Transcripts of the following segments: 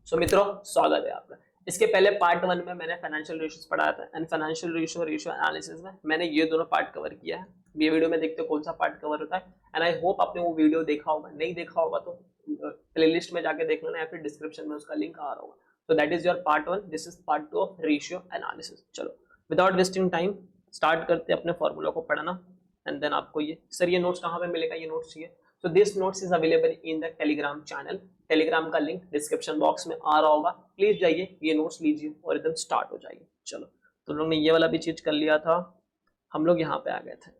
सो मित्रों, स्वागत है आपका। इसके पहले पार्ट 1 में मैंने फाइनेंशियल रेशियोज पढ़ाया था एंड फाइनेंशियल रेशियो एनालिसिस में मैंने ये दोनों पार्ट कवर किया है। ये वीडियो में देखते हो कौन सा पार्ट कवर होता है एंड आई होप आपने वो वीडियो देखा होगा। नहीं देखा होगा तो प्लेलिस्ट में जाके देख लेना या फिर डिस्क्रिप्शन में उसका लिंक आ रहा होगा। तो that is your part 1, this is part 2 of ratio analysis. चलो विदाउट वेस्टिंग टाइम स्टार्ट करते हैं अपने फॉर्मूला को पढ़ना एंड देन आपको ये सर ये नोट्स कहाँ पे मिलेगा, ये नोट्स चाहिए। So this notes is available in the Telegram channel. Telegram का लिंक डिस्क्रिप्शन बॉक्स में आ रहा होगा, प्लीज जाइए ये नोट्स लीजिए और एकदम स्टार्ट हो जाइए। चलो तो लोग ने ये वाला भी चीज कर लिया था, हम लोग यहाँ पे आ गए थे।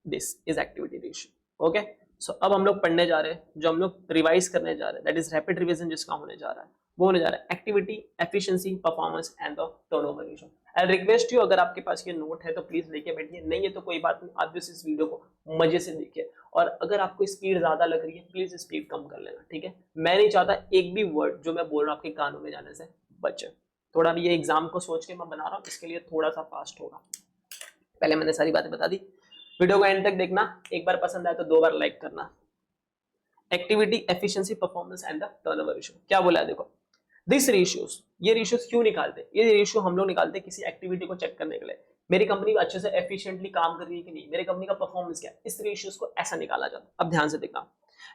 This is activity ratio. Okay, so अब हम लोग पढ़ने जा रहे हैं, जो हम लोग रिवाइज करने जा रहे हैं, दैट इज रैपिड रिवीजन जिसका होने जा रहा है, वो होने जा रहा है activity, efficiency, performance and the turnover ratio. I request you, अगर आपके पास ये नोट है तो प्लीज लेके बैठिए, नहीं है तो कोई बात नहीं, आप जिस इस वीडियो को मजे से देखिए। और अगर आपको स्पीड ज्यादा लग रही है प्लीज स्पीड कम कर लेना, ठीक है। मैं नहीं चाहता एक भी वर्ड जो मैं बोल रहा हूँ आपके कानों में जाने से बचे। थोड़ा भी ये एग्जाम को सोच के मैं बना रहा हूँ, इसके लिए थोड़ा सा फास्ट होगा। पहले मैंने सारी बातें बता दी, वीडियो को एंड तक देखना, एक बार पसंद आए तो 2 बार लाइक करना। Activity, efficiency, performance and the turnover ratio क्या बोला है देखो। दिस रेशियोज, ये रेशियोज क्यों निकालते हैं? ये रेशियो हम लोग निकालते हैं किसी एक्टिविटी को चेक करने के लिए, मेरी कंपनी अच्छे से एफिशिएंटली काम कर रही है कि नहीं, मेरी कंपनी का परफॉर्मेंस क्या है, इस रेशियोज को ऐसा निकाला जाता है। अब ध्यान से देखना,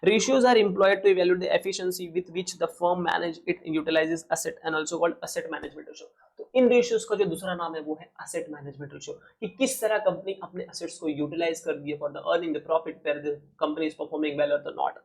ratios are employed to evaluate the efficiency with which the firm manage it utilizes asset and also called asset management ratio। तो इन रेशियोज का जो दूसरा नाम है वो है asset management ratio, कि किस तरह कंपनी अपने assets को यूटिलाइज कर रही है for the earning the profit where the company is performing well or not।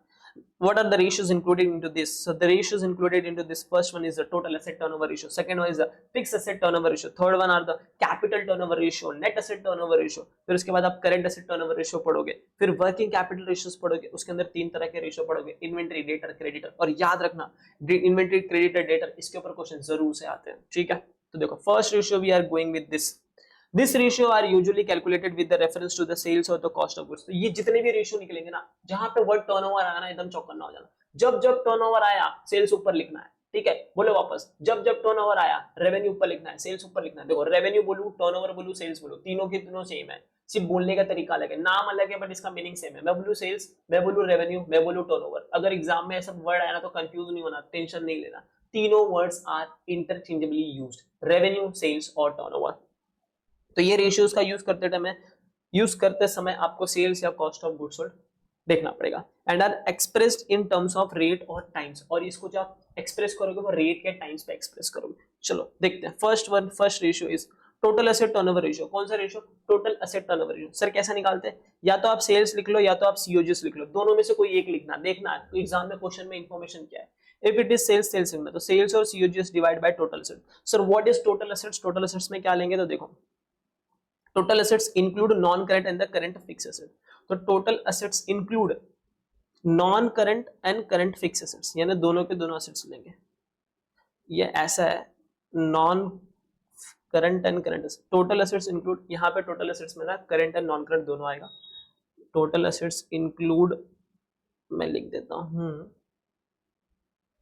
What are the ratios included into this? So the ratios included into this, first one is the total asset turnover ratio, second one is the fixed asset turnover ratio, third one are the capital turnover ratio, net asset turnover ratio। फिर उसके बाद आप current asset turnover ratio पढ़ोगे, फिर working capital ratios पढ़ोगे, उसके अंदर 3 तरह के रेशियो पढ़ोगे, इन्वेंटरी, डेटर, क्रेडिटर। और याद रखना इन्वेंटरी, क्रेडिटर, डेटर इसके ऊपर क्वेश्चन जरूर से आते हैं, ठीक है। तो देखो first ratio we are going with this ratio are usually calculated with the reference to the sales और द कॉस्ट ऑफ गुड्स। तो ये जितने भी रेशियो निकलेंगे ना, जहां पे वर्ड टर्नओवर आया ना, एकदम चौकन्ना हो जाना। जब जब टर्नओवर आया सेल्स ऊपर लिखना है, ठीक है। बोलो वापस, जब जब टर्नओवर आया रेवेन्यू ऊपर लिखना है, सेल्स ऊपर लिखना है। देखो रेवेन्यू बोलूं, टर्नओवर बोलूं, सेल्स बोलूं, तीनों के तीनों सेम है, सिर्फ बोलने का तरीका अलग है, नाम अलग है बट इसका मीनिंग सेम है। मैं बोलूं सेल्स, मैं बोलूं रेवेन्यू, मैं बोलूं टर्नओवर। अगर एग्जाम में ऐसा वर्ड आया ना तो कंफ्यूज नहीं होना, टेंशन नहीं लेना, तीनों words are interchangeably used, revenue, sales और टर्नओवर। तो ये रेशियोज का यूज करते समय आपको सेल्स या कॉस्ट ऑफ गुड्स सोल्ड देखना पड़ेगा and are expressed in terms of rate और टाइम्स। और इसको जो आप एक्सप्रेस करोगे वो रेट के टाइम्स पे एक्सप्रेस करोगे। चलो देखते हैं, first ratio is total asset turnover ratio. कौन सा ratio? Total asset turnover ratio. Sir कैसे निकालते हैं? या तो आप सेल्स लिख लो या तो आप सीओजीएस लिख लो, दोनों में से कोई एक लिखना। देखना है तो एग्जाम में क्वेश्चन में इंफॉर्मेशन क्या है। If it is sales, sales लिखना, तो सेल्स और COGS divide by total asset. Sir what is total assets? Total assets में क्या लेंगे तो देखो, total assets include non-current and the current fixed asset। तो total assets include non-current and current fixed assets, यानी दोनों के दोनों assets लेंगे। ये ऐसा है, non current and current assets, total assets include, यहाँ पे total assets में ना current and non-current दोनों आएगा। total assets include, मैं लिख देता हूँ,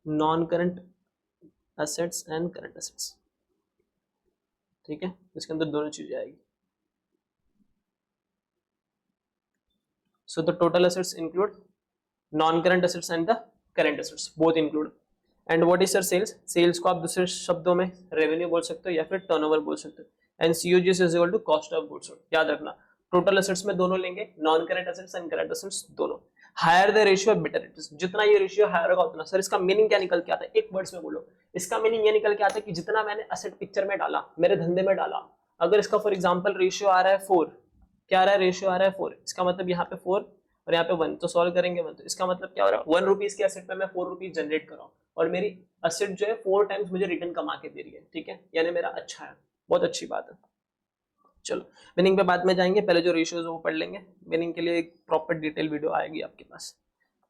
non-current assets and current assets, ठीक है। इसके अंदर दोनों चीजें आएगी। So the total assets include non-current assets and the current assets, both include। And what is your sales? Sales को आप दूसरे शब्दों में revenue बोल सकते हो या फिर turnover बोल सकते हो। And COGS is equal to cost of goods sold। याद रखना total assets में दोनों लेंगे, non-current assets and current assets दोनों। Higher the ratio better it is। जितना ये ratio higher होगा उतना। सर इसका मीनिंग क्या निकल के आता है? एक वर्ड्स में बोलो। इसका मीनिंग ये निकल के आता है कि जितना मैंने asset पिक्चर में डाला, मेरे धंधे में डाला, अगर इसका फॉर एग्जाम्पल रेशियो आ रहा है 4, क्या आ रहा है? रेशियो आ रहा है 4, इसका मतलब यहाँ पे 4 और यहाँ पे 1, तो सॉल्व करेंगे 1, तो इसका मतलब क्या हो रहा है? 1 रुपीज के एसेट पे मैं 4 रुपीज जनरेट कर रहा हूँ और मेरी एसेट जो है 4 टाइम्स मुझे रिटर्न कमा के दे रही है, ठीक है। यानी मेरा अच्छा है, बहुत अच्छी बात है। चलो मीनिंग पे बाद में जाएंगे, पहले जो रेशियोज वो पढ़ लेंगे। मीनिंग के लिए एक प्रॉपर डिटेल वीडियो आएगी आपके पास।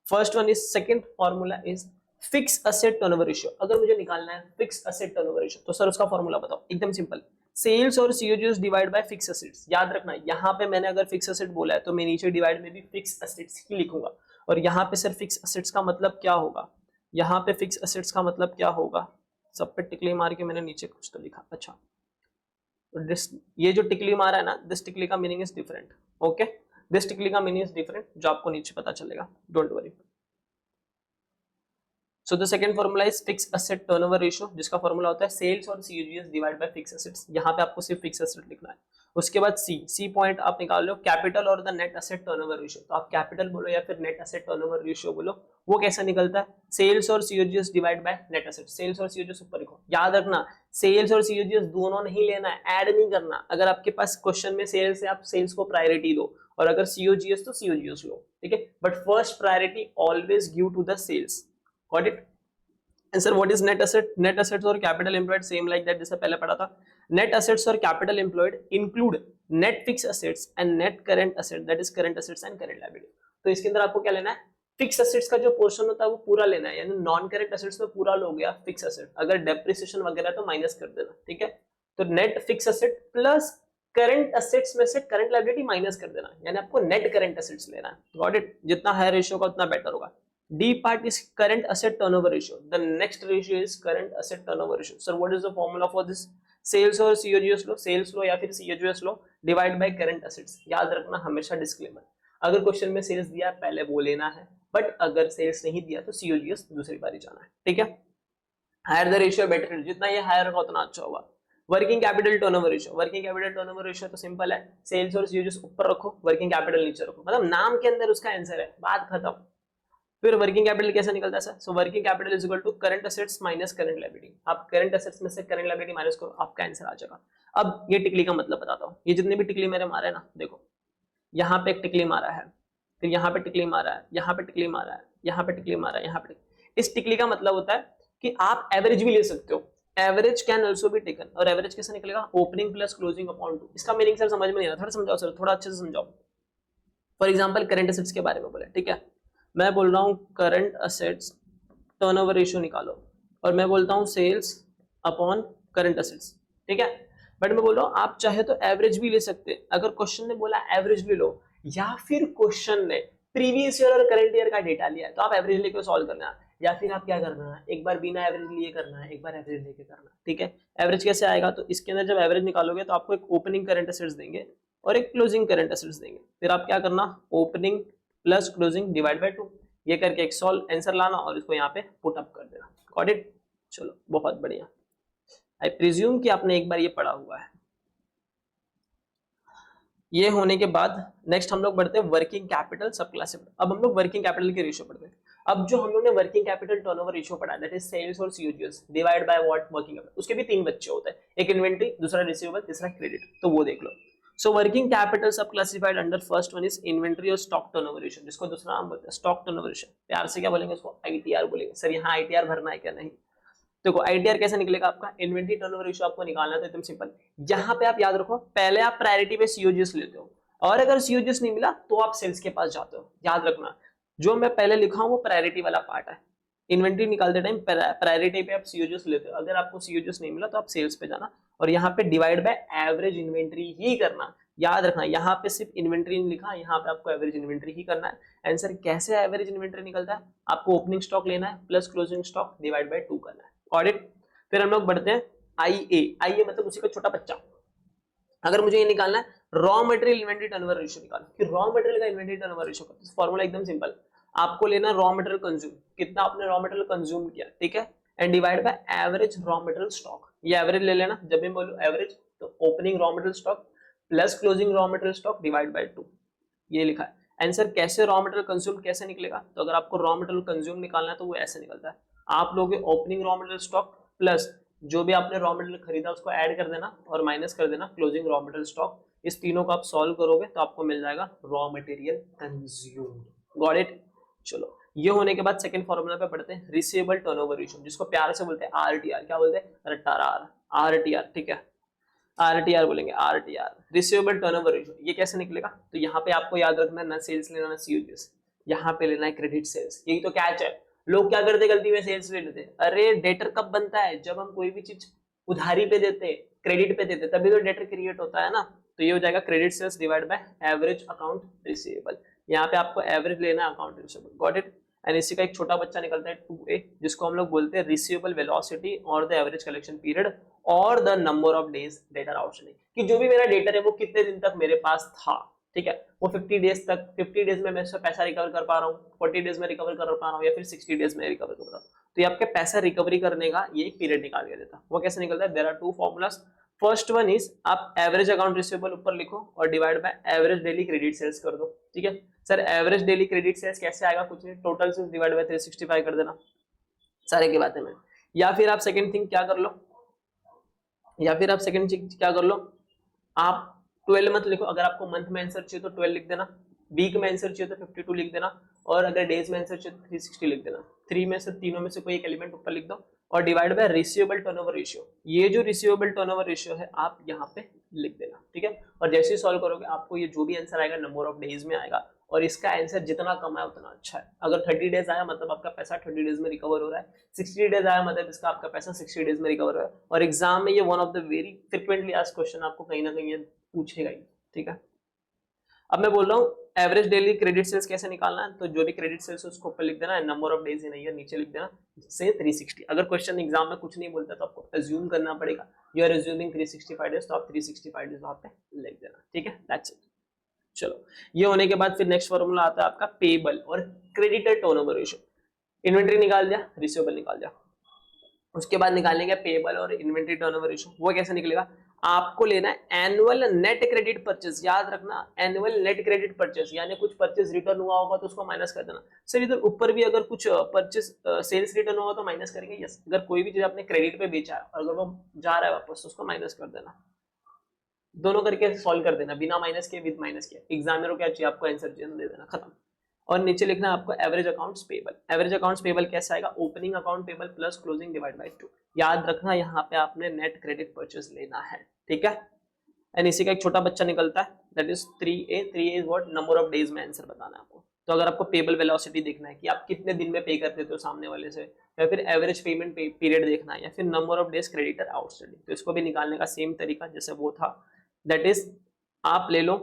First one is, second formula is fix asset turnover ratio. अगर मुझे निकालना है फिक्स एसेट टर्नओवर रेशियो तो सर उसका फॉर्मूला बताओ। एकदम सिंपल, सेल्स और COGS divide by fix assets. याद रखना यहाँ पे मैंने अगर फिक्स एसेट बोला है तो मैं नीचे डिवाइड में भी फिक्स एसेट्स ही लिखूंगा। और यहाँ पे सर फिक्स एसेट्स का मतलब क्या होगा? यहाँ पे फिक्स एसेट्स का मतलब क्या होगा? सब पे टिकली मार के मैंने नीचे कुछ तो लिखा। अच्छा, तो ये जो टिकली मारा है ना, दिस टिकली का meaning is different. Okay, this टिकली का मीनिंग इज डिफरेंट, जो आपको नीचे पता चलेगा, don't worry. So the second formula is fix asset turnover ratio, जिसका फॉर्मूला होता है सेल्स और COGS divide by fix assets. यहाँ पे आपको सिर्फ फिक्स एसेट लिखना है। उसके बाद सी पॉइंट आप निकाल लो कैपिटल और the net asset turnover ratio. तो आप कैपिटल बोलो या फिर नेट एसेट टर्नओवर रेशियो बोलो, वो कैसा निकलता है सेल्स और COGS divide by net asset. Sales और सीयूजीएस ऊपर लिखो, याद रखना सेल्स और सीयूजीएस दोनों नहीं लेना है, ऐड नहीं करना। अगर आपके पास क्वेश्चन में सेल्स है आप सेल्स को प्रायोरिटी दो, और अगर सीयूजीएस तो सीयूजीएस लो, ठीक है, but first priority always give to the sales. Got it. And sir, what is net asset? Net assets और capital employed same like that, जैसे पहले पढ़ा था। Net assets और capital employed include net fixed assets and net current asset, that is current assets and current liability। तो इसके अंदर आपको क्या लेना है, फिक्स एसेट्स का जो पोर्शन होता है वो पूरा लेना है, यानी नॉन करंट एसेट्स में पूरा लो गया फिक्स एसेट, अगर डेप्रिसिएशन वगैरह तो माइनस कर देना, ठीक है। तो net fix asset plus current assets में से करंट लायबिलिटी माइनस कर देना, यानी आपको नेट करंट एसेट्स लेना है। Got it. जितना हाई रेशियो का उतना बेटर होगा। D part is current asset turnover ratio. The next ratio is current asset turnover ratio. Sir, what is the formula for this? Sales और COGS लो, sales लो या फिर COGS low, divide by current assets। याद रखना हमेशा disclaimer, अगर question में sales दिया पहले वो लेना है, बट अगर सेल्स नहीं दिया तो COGS दूसरी बारी जाना है, ठीक है। हायर द रेशियो बेटर, जितना ये हायर होगा उतना अच्छा होगा। Working capital turnover ratio, working capital turnover ratio तो सिंपल है, सेल्स और COGS ऊपर रखो, वर्किंग कैपिटल नीचे रखो, मतलब नाम के अंदर उसका आंसर है, बात खत्म। फिर वर्किंग कैपिटल कैसे निकलता है sir? So working capital is equal to current assets minus current liability. आप करंट एसेट्स में से करंट लायबिलिटी माइनस करो, आपका आंसर आ जाएगा। अब ये टिकली का मतलब बताता हूँ, ये जितने भी टिकली मेरे मारे ना, देखो यहाँ पे एक टिकली मारा है, फिर यहाँ पे टिकली मारा है, यहाँ पे टिकली मारा है, यहाँ पे टिकली मारा है, यहाँ पे। इस टिकली का मतलब होता है कि आप एवरेज भी ले सकते हो, average can also be taken. और एवरेज कैसे निकलेगा? Opening plus closing upon 2। इसका मीनिंग सर समझ में नहीं आ रहा, थोड़ा समझाओ सर, थोड़ा अच्छे से समझाओ। फॉर एग्जाम्पल करंट एसेट्स के बारे में बोले, ठीक है, मैं बोल रहा हूँ करंट असेट्स टर्नओवर रेशियो निकालो, और मैं बोलता हूँ सेल्स अपॉन करंट असेट्स, ठीक है। बट मैं बोल रहा हूँ आप चाहे तो एवरेज भी ले सकते हैं, अगर क्वेश्चन ने बोला एवरेज भी लो, या फिर क्वेश्चन ने प्रीवियस ईयर और करंट ईयर का डेटा लिया है तो आप एवरेज लेके सॉल्व करना है, या फिर आप क्या करना है, एक बार बिना एवरेज लिए करना है, एक बार एवरेज लेके करना है, ठीक है। एवरेज कैसे आएगा? तो इसके अंदर जब एवरेज निकालोगे तो आपको एक ओपनिंग करंट असेट्स देंगे और एक क्लोजिंग करंट असेट्स देंगे, फिर आप क्या करना, opening plus closing divide by 2, ये करके एक सॉल्व आंसर लाना और इसको यहाँ पे पुट अप कर देना। Got it. चलो बहुत बढ़िया, आई प्रिज्यूम कि आपने एक बार ये पढ़ा हुआ है। ये होने के बाद नेक्स्ट हम लोग बढ़ते हैं वर्किंग कैपिटल सब क्लासिफाइड। अब हम लोग वर्किंग कैपिटल के रेशियो पढ़ते हैं। अब जो हम लोग ने वर्किंग कैपिटल टर्नओवर रेशियो पढ़ा, दैट इज सेल्स और COGS divide by what, working capital. उसके भी 3 बच्चे होते हैं, एक इन्वेंट्री, दूसरा रिसीवेबल, तीसरा क्रेडिट, तो वो देख लो। सो वर्किंग कैपिटल सब classified under first one is inventory और स्टॉक टर्नओवर रेशियो, जिसको दूसरा नाम बोलते हैं स्टॉक टर्नओवर रेशियो। प्यार से क्या बोलेंगे उसको? आईटीआर बोलेंगे। सर यहाँ आईटीआर भरना है क्या? नहीं। देखो आईटीआर कैसे निकलेगा आपका, इन्वेंट्री टर्नओवर रेशियो आपको निकालना है तो एकदम सिंपल, यहाँ पे आप याद रखो पहले आप प्रायोरिटी पे सीओजीएस लेते हो, और अगर सीओजीएस नहीं मिला तो आप सेल्स के पास जाते हो। याद रखना जो मैं पहले लिखा हूँ वो प्रायोरिटी वाला पार्ट है। इन्वेंट्री निकालते टाइम प्रायोरिटी पे आप सीओजीएस लेते हो, अगर आपको सीओजीएस नहीं मिला तो आप सेल्स पे जाना, और यहाँ पे डिवाइड बाय एवरेज इन्वेंट्री ही करना। याद रखना यहाँ पे सिर्फ इन्वेंट्री नहीं लिखा, यहाँ पे आपको एवरेज इन्वेंट्री ही करना है। आंसर कैसे एवरेज इन्वेंट्री निकलता है? आपको ओपनिंग स्टॉक लेना है plus closing stock divide by 2 करना है। ऑडिट। फिर हम लोग बढ़ते हैं आईए मतलब उसी का छोटा बच्चा। अगर मुझे ये निकालना है raw material inventory turnover ratio निकालना, कि रॉ मटेरियल का इन्वेंटरी टर्नओवर रेशियो का फॉर्मूला एकदम सिंपल, आपको लेना रॉ मटेरियल कंज्यूम, कितना आपने रॉ मटेरियल कंज्यूम किया, ठीक है, and divide by average raw material stock. ये एवरेज ले लेना, जब भी बोलूं एवरेज तो opening raw material stock plus closing raw material stock divide by 2, ये लिखा है। आंसर कैसे रॉ मटेरियल कंज्यूम कैसे निकलेगा? तो अगर आपको रॉ मटेरियल कंज्यूम निकालना है तो वो ऐसे निकलता है, आप लोगे opening raw material stock plus जो भी आपने रॉ मटेरियल खरीदा उसको ऐड कर देना और माइनस कर देना क्लोजिंग रॉ मटेरियल स्टॉक। इस तीनों को आप सॉल्व करोगे तो आपको मिल जाएगा raw material consumed. Got it. चलो ये होने के बाद सेकंड फॉर्मूला पे पढ़ते हैं रिसीवेबल टर्नओवर रेशियो, जिसको प्यार से बोलते हैं आरटीआर। क्या बोलते हैं? रट्टार, आरटीआर, ठीक है, आरटीआर बोलेंगे, आरटीआर रिसीवेबल टर्नओवर रेशियो। ये कैसे निकलेगा? तो यहाँ पे आपको याद रखना है ना सेल्स लेना ना सीओजीएस, यहाँ पे लेना है क्रेडिट सेल्स। यही तो कैच है, लोग क्या करते गलती में सेल्स ले लेते। अरे डेटर कब बनता है? जब हम कोई भी चीज उधारी पे देते, क्रेडिट पे देते, तभी तो डेटर क्रिएट होता है ना। तो ये हो जाएगा credit sales divide by average account receivable. यहाँ पे आपको एवरेज लेना है account receivable. Got it. And इसी का एक छोटा बच्चा निकलता है 2A, जिसको हम लोग बोलते हैं रिसीवेबल वेलोसिटी और द एवरेज कलेक्शन पीरियड और the number of days debtor outstanding, कि जो भी मेरा डेटर है वो कितने दिन तक मेरे पास था, ठीक है, वो 50 डेज तक, 50 डेज में मैं इससे पैसा रिकवर कर पा रहा हूँ, 40 डेज में रिकवर कर पा रहा हूँ, या फिर 60 डेज में रिकवर कर रहा हूँ, तो ये आपके पैसा रिकवरी करने का ये एक पीरियड निकाल के देता है। वो कैसे निकलता है? There are two formulas. First one is आप एवरेज अकाउंट रिसीवेबल ऊपर लिखो और divide by average daily credit sales कर दो। ठीक है sir, average daily credit sales कैसे आएगा? कुछ नहीं, टोटल सेल्स डिवाइड बाय 365 कर देना, सारे की बातें में। या फिर आप सेकंड थिंग क्या कर लो, क्या कर लो, आप 12 मंथ लिखो। अगर आपको मंथ में आंसर चाहिए तो 12 लिख देना, वीक में आंसर चाहिए तो 52 लिख देना, और अगर डेज में आंसर चाहिए तो 360 लिख देना। तीनों में से कोई एक एलिमेंट ऊपर लिख दो और divide bye receivable turnover ratio. ये जो रिसीवेबल टर्नओवर रेशियो है आप यहाँ पे लिख देना। ठीक है, और जैसे ही सॉल्व करोगे आपको ये जो भी आंसर आएगा नंबर ऑफ डेज में आएगा, और इसका आंसर जितना कम है उतना अच्छा है। अगर 30 डेज आया मतलब आपका पैसा 30 डेज में रिकवर हो रहा है, 60 डेज आया मतलब इसका आपका पैसा 60 डेज में रिकवर हो रहा है। और एग्जाम में ये one of the very frequently asked question आपको कहीं ना कहीं पूछेगा ही। ठीक है, अब मैं बोल रहा हूँ एवरेज डेली क्रेडिट सेल्स कैसे निकालना है, तो जो भी क्रेडिट सेल्स है उसको ऊपर लिख देना, number of days in year नीचे लिख देना से 360। अगर क्वेश्चन एग्जाम में कुछ नहीं बोलता तो आपको अज्यूम करना पड़ेगा, यू आर अज्यूमिंग 365 डेज, तो आप 365 डेज वहां पे लिख देना। ठीक है, दैट्स इट। चलो, ये होने के बाद फिर नेक्स्ट फॉर्मूला आता है आपका पेबल और क्रेडिटर टर्नओवर रेशियो। इन्वेंट्री निकाल दिया, रिसीवेबल निकाल दिया, उसके बाद निकालेंगे पेबल और इन्वेंट्री टर्नओवर रेशियो। वो कैसे निकलेगा? आपको लेना है एनुअल नेट क्रेडिट परचेज। याद रखना, एनुअल नेट क्रेडिट परचेज, यानी कुछ परचेज रिटर्न हुआ होगा तो उसको माइनस कर देना। सर इधर ऊपर भी अगर कुछ परचेज सेल्स रिटर्न होगा तो माइनस करेंगे। यस, अगर कोई भी चीज आपने क्रेडिट पे बेचा है और अगर वो जा रहा है वापस तो उसको माइनस कर देना। दोनों करके सॉल्व कर देना, बिना माइनस के, विद माइनस के। एग्जामिनर को क्या चाहिए? आपको आंसर चाहिए, दे देना, खत्म। और नीचे लिखना है आपको average accounts payable. Average accounts payable कैसे आएगा? Opening account payable plus closing divide by 2। याद रखना यहाँ पे आपने नेट क्रेडिट परचेज लेना है। ठीक है, एंड इसी का एक छोटा बच्चा निकलता है, that is 3A। 3A is what? Number of days में आंसर बताना है आपको। तो अगर आपको पेबल वेलोसिटी देखना है कि आप कितने दिन में पे करते हो सामने वाले से, या फिर एवरेज पेमेंट पीरियड देखना है, या फिर number of days creditor outstanding, तो इसको भी निकालने का सेम तरीका जैसे वो था, दैट इज आप ले लो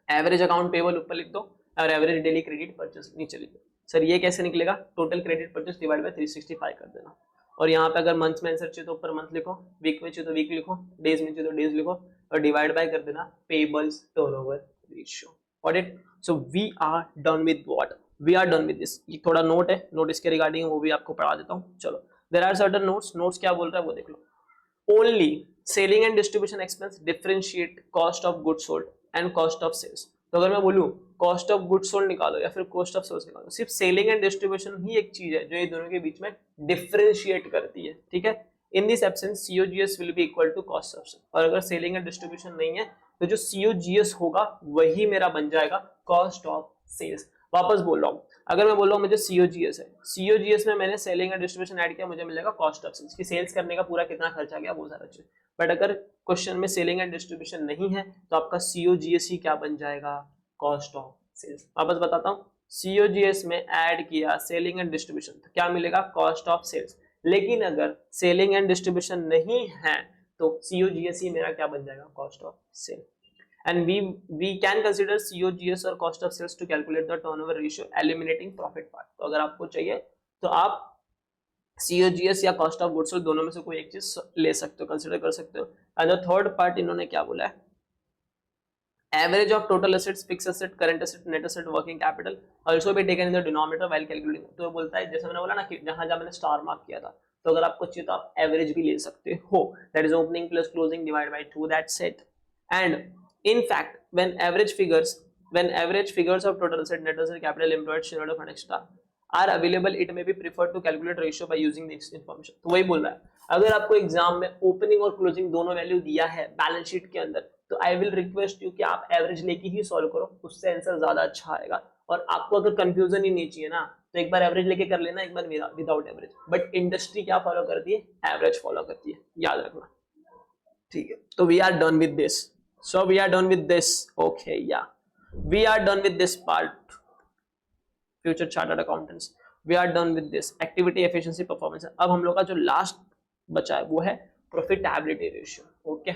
एवरेज अकाउंट पेबल ऊपर लिख दो और एवरेज डेली क्रेडिट परचेस नीचे लिख दो। सर ये कैसे निकलेगा? Total credit purchase divide by 365 कर देना, और यहाँ पे अगर मंथ में आंसर चाहिए तो ऊपर मंथ लिखो, वीक में चाहिए तो वीक लिखो, डेज में चाहिए तो डेज लिखो, और डिवाइड बाय कर देना payables turnover ratio. Got it? So we are done with what? We are done with this. ये थोड़ा नोट है, नोट इसके रिगार्डिंग वो भी आपको पढ़ा देता हूँ। चलो, देयर आर सर्टेन नोट्स क्या बोल रहा है वो देख लो। Only selling and distribution expense differentiate cost of goods sold and cost of sales। तो अगर मैं बोलूं कॉस्ट ऑफ गुड्स सोल्ड निकालो या फिर कॉस्ट ऑफ सेल्स निकालो, सिर्फ सेलिंग एंड डिस्ट्रीब्यूशन ही एक चीज है जो ये दोनों के बीच में डिफरेंशिएट करती है। ठीक है, in this absence COGS will be equal to cost of sales, और अगर सेलिंग एंड डिस्ट्रीब्यूशन नहीं है तो जो COGS होगा वही मेरा बन जाएगा कॉस्ट ऑफ सेल्स। वापस बोल रहा हूँ, अगर मैं बोल रहा हूँ मुझे COGS है, COGS में मैंने सेलिंग एंड डिस्ट्रीब्यूशन ऐड किया, मुझे मिलेगा कॉस्ट ऑफ सेल्स, कि सेल्स करने का पूरा कितना खर्चा गया वो सारा चीज। बट अगर क्वेश्चन में सेलिंग एंड डिस्ट्रीब्यूशन नहीं है तो आपका COGS ही क्या बन जाएगा? Cost of sales. वापस बताता हूँ, COGS में ऐड किया सेलिंग एंड डिस्ट्रीब्यूशन तो क्या मिलेगा? Cost of sales. लेकिन अगर सेलिंग एंड डिस्ट्रीब्यूशन नहीं है तो COGS ही मेरा क्या बन जाएगा? Cost of sale. And we can consider COGS और cost of sales to calculate the turnover ratio, eliminating profit part। तो अगर आपको चाहिए तो आप COGS या cost of goods sold दोनों में से कोई एक चीज ले सकते हो, कंसिडर कर सकते हो। एंड द थर्ड पार्ट इन्होंने क्या बोला है? Average of total assets, fix asset, current asset, net asset, working capital also be taken in the denominator while calculating. तो बोलता है, जैसे मैंने बोला ना कि जहां जहां मैंने स्टार मार्क किया था, तो अगर आपको चाहिए तो आप एवरेज भी ले सकते हो, that is opening plus closing divide by 2, that's it. And in fact when average figures of total asset, net asset, capital employed, shareholder fund extra are available, it may be preferred to calculate ratio by using this information। तो वही बोल रहा है, अगर आपको exam में opening और closing दोनों वैल्यू दिया है बैलेंस शीट के अंदर, तो आई विल रिक्वेस्ट यू कि आप एवरेज लेके ही सॉल्व करो, उससे आंसर ज्यादा अच्छा आएगा। और आपको अगर कंफ्यूजन ही नहीं चाहिए ना तो एक बार एवरेज लेके कर लेना, एक बार विदाउट एवरेज। बट इंडस्ट्री क्या फॉलो करती है? एवरेज फॉलो करती है, याद रखना। ठीक है, तो we are done with this. So we are done with this. Okay, yeah, we are done with this part. Future chartered accountants, we are done with this activity, efficiency, performance। अब हम लोग का जो लास्ट बचा है वो है profitability ratio। Okay,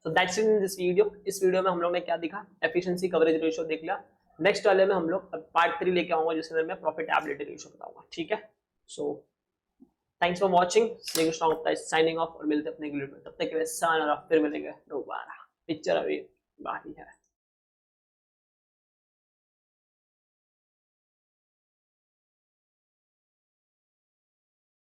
so that's it in this video। इस वीडियो में हम लोग ने क्या देखा? efficiency coverage ratio देख लिया। नेक्स्ट वाले में हम लोग पार्ट 3 लेके आऊंगा जिसके अंदर मैं profitability ratio बताऊंगा। ठीक है, so thanks for watching, signing off, और मिलते हैं अपने वीडियो में। तब तक के लिए फिर मिलेंगे दोबारा। पिक्चर अभी बाकी है।